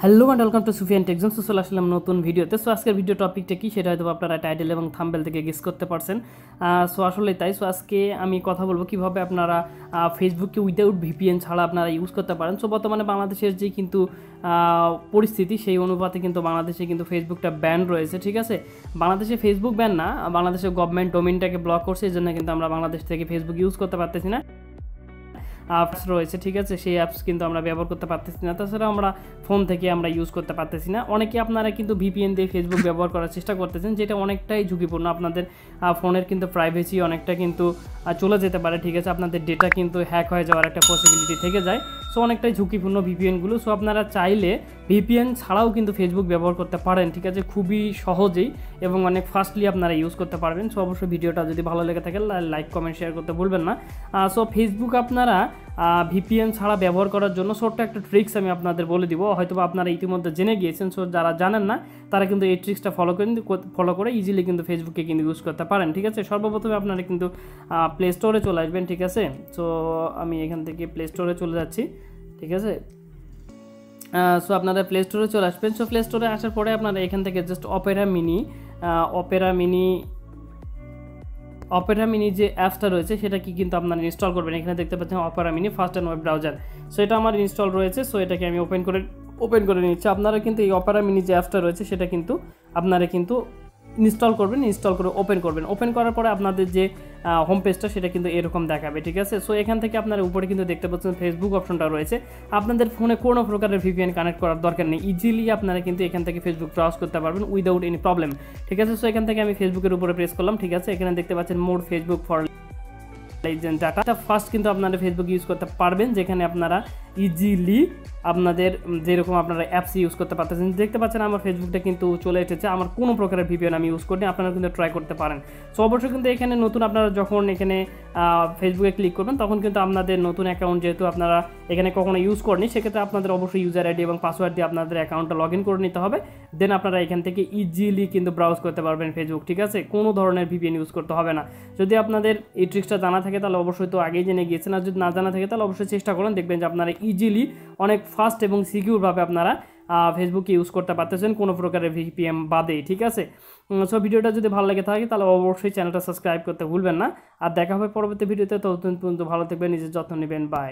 Hello and welcome to Sufiyan tech zone. চলে আসলাম নতুন ভিডিওতে। সো আজকের ভিডিও টপিকটা কি সেটা হয়তো আপনারা টাইটেল এবং থাম্বনেল থেকে গেস করতে পারছেন। সো আসলে তাই। সো আজকে আমি কথা বলবো কীভাবে আপনারা ফেসবুককে উইদাউট ভিপিএন ছাড়া আপনারা ইউজ করতে পারেন। সো বর্তমানে বাংলাদেশের যে কিন্তু পরিস্থিতি সেই অনুপাতে কিন্তু বাংলাদেশে কিন্তু ফেসবুকটা ব্যান রয়েছে, ঠিক আছে। বাংলাদেশে ফেসবুক ব্যান না, বাংলাদেশের গভর্নমেন্ট ডোমেইনটাকে ব্লক করছে, এই জন্য কিন্তু আমরা বাংলাদেশ থেকে ফেসবুক ইউজ করতে পারতেছি না। অ্যাপস রয়েছে, ঠিক আছে, সেই অ্যাপস কিন্তু আমরা ব্যবহার করতে পারতেছি না। তাছাড়া আমরা ফোন থেকে আমরা ইউজ করতে পারতেছি না। অনেকে আপনারা কিন্তু ভিপিএন দিয়ে ফেসবুক ব্যবহার করার চেষ্টা করতেছেন, যেটা অনেকটাই ঝুঁকিপূর্ণ। আপনাদের ফোনের কিন্তু প্রাইভেসি অনেকটা কিন্তু চলে যেতে পারে, ঠিক আছে। আপনাদের ডেটা কিন্তু হ্যাক হয়ে যাওয়ার একটা পসিবিলিটি থেকে যায়। সো অনেকটাই ঝুঁকিপূর্ণ ভিপিএনগুলো। সো আপনারা চাইলে ভিপিএন ছাড়াও কিন্তু ফেসবুক ব্যবহার করতে পারেন, ঠিক আছে, খুবই সহজেই এবং অনেক ফাস্টলি আপনারা ইউজ করতে পারবেন। সো অবশ্যই ভিডিওটা যদি ভালো লেগে থাকে লাইক কমেন্ট শেয়ার করতে ভুলবেন না। সো ফেসবুক আপনারা ভিপিএন ছাড়া ব্যবহার করার জন্য ছোট্ট একটা ট্রিক্স আমি আপনাদের বলে দিব, হয়তো আপনারা ইতিমধ্যে জেনে গিয়েছেন। সো যারা জানেন না তারা কিন্তু এই ট্রিক্সটা ফলো করে ইজিলি কিন্তু ফেসবুকে কিন্তু ইউজ করতে পারেন, ঠিক আছে। সর্বপ্রথমে আপনারা কিন্তু প্লে স্টোরে চলে আসবেন, ঠিক আছে। সো আমি এখান থেকে প্লে স্টোরে চলে যাচ্ছি, ঠিক আছে। সো আপনারা প্লে স্টোরে চলে আসবেন। সো প্লে স্টোরে আসার পরে আপনারা এখান থেকে জাস্ট অপেরা মিনি যে অ্যাপসটা রয়েছে সেটা কি কিন্তু আপনারা ইনস্টল করবেন। এখানে দেখতে পাচ্ছেন Opera mini first and web browser. So এটা আমার ইনস্টল রয়েছে। সো এটাকে আমি ওপেন করে নিচ্ছি। আপনারা কিন্তু এই অপেরা মিনি যে অ্যাপসটা রয়েছে সেটা কিন্তু আপনারা কিন্তু ইনস্টল করে ওপেন করার পরে আপনাদের যে হোম পেজটা সেটা কিন্তু এরকম দেখাবে, ঠিক আছে। সো এখান থেকে আপনারা উপরে কিন্তু দেখতে পাচ্ছেন ফেসবুক অপশনটা রয়েছে। আপনাদের ফোনে কোনো প্রকারের ভিপিএন কানেক্ট করার দরকার নেই, ইজিলি আপনারা কিন্তু এখান থেকে ফেসবুক ব্রাউজ করতে পারবেন উইদাউট এনি প্রবলেম, ঠিক আছে। সো এখান থেকে আমি ফেসবুকের উপরে প্রেস করলাম, ঠিক আছে। এখানে দেখতে পাচ্ছেন মোর ফেসবুক ফর ডাটা ফার্স্ট কিন্তু আপনারা ফেসবুক ইউজ করতে পারবেন, যেখানে আপনারা ইজিলি আপনাদের যেরকম আপনারা অ্যাপস ইউজ করতে পারতেছেন। দেখতে পাচ্ছেন আমার ফেসবুকটা কিন্তু চলে এসেছে, আমার কোনো প্রকারের ভিপিএন আমি ইউজ করিনি, আপনারা কিন্তু ট্রাই করতে পারেন। সো অবশ্যই কিন্তু এখানে নতুন আপনারা যখন এখানে ফেসবুকে ক্লিক করবেন তখন কিন্তু আপনাদের নতুন অ্যাকাউন্ট যেহেতু আপনারা এখানে কখনো ইউজ করেনি, সেক্ষেত্রে আপনাদের অবশ্যই ইউজার আইডি এবং পাসওয়ার্ড দিয়ে আপনাদের অ্যাকাউন্টটা লগ ইন করে নিতে হবে। দেন আপনারা এখান থেকে ইজিলি কিন্তু ব্রাউজ করতে পারবেন ফেসবুক, ঠিক আছে। কোনো ধরনের ভিপিএন ইউজ করতে হবে না। যদি আপনাদের এই ট্রিক্সটা জানা থাকে তাহলে অবশ্যই তো আগেই জেনে গিয়েছেন, আর যদি না জানা থাকে তাহলে অবশ্যই চেষ্টা করুন, দেখবেন যে আপনারা ইজিলি অনেক ফাস্ট এবং সিকিউরভাবে আপনারা ফেসবুকে ইউজ করতে পারতেছেন কোনো প্রকারের ভিপিএন বাদে, ঠিক আছে। সো ভিডিওটা যদি ভালো লেগে থাকে তাহলে অবশ্যই চ্যানেলটা সাবস্ক্রাইব করতে ভুলবেন না। আর দেখা হবে পরবর্তী ভিডিওতে। ততদিন পর্যন্ত ভালো থাকবেন, নিজের যত্ন নেবেন, বাই।